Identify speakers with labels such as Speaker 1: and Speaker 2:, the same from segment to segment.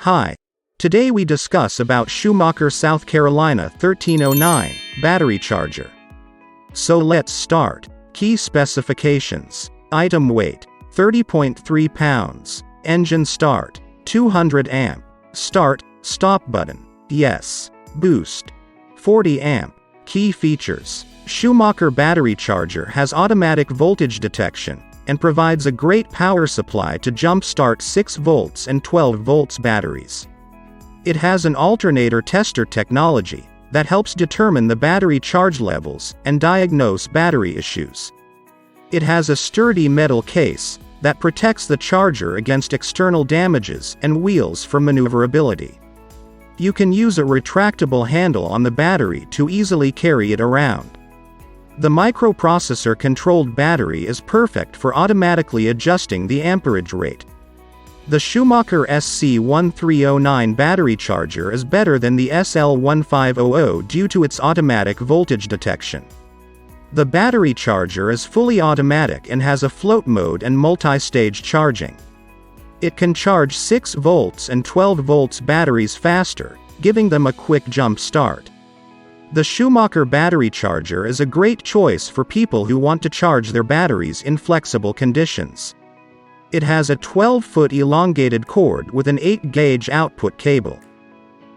Speaker 1: Hi. Today we discuss about Schumacher SC1309 battery charger. So let's start. Key specifications. Item weight, 30.3 pounds. Engine start, 200 amp. Start, stop button, yes. Boost, 40 amp. Key features. Schumacher battery charger has automatic voltage detection, and provides a great power supply to jump-start 6 volts and 12 volts batteries. It has an alternator tester technology that helps determine the battery charge levels and diagnose battery issues. It has a sturdy metal case that protects the charger against external damages and wheels for maneuverability. You can use a retractable handle on the battery to easily carry it around. The microprocessor-controlled battery is perfect for automatically adjusting the amperage rate. The Schumacher SC1309 battery charger is better than the SL1500 due to its automatic voltage detection. The battery charger is fully automatic and has a float mode and multi-stage charging. It can charge 6 volts and 12 volts batteries faster, giving them a quick jump start. The Schumacher battery charger is a great choice for people who want to charge their batteries in flexible conditions. It has a 12-foot elongated cord with an 8-gauge output cable.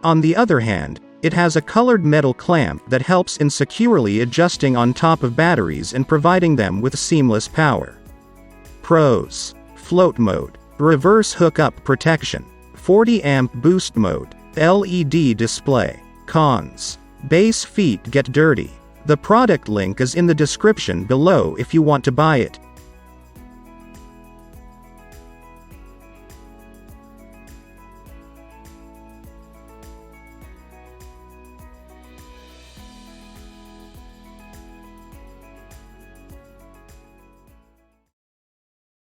Speaker 1: On the other hand, it has a colored metal clamp that helps in securely adjusting on top of batteries and providing them with seamless power. Pros: float mode, reverse hookup protection, 40 amp boost mode, LED display. Cons: base feet get dirty. The product link is in the description below if you want to buy it.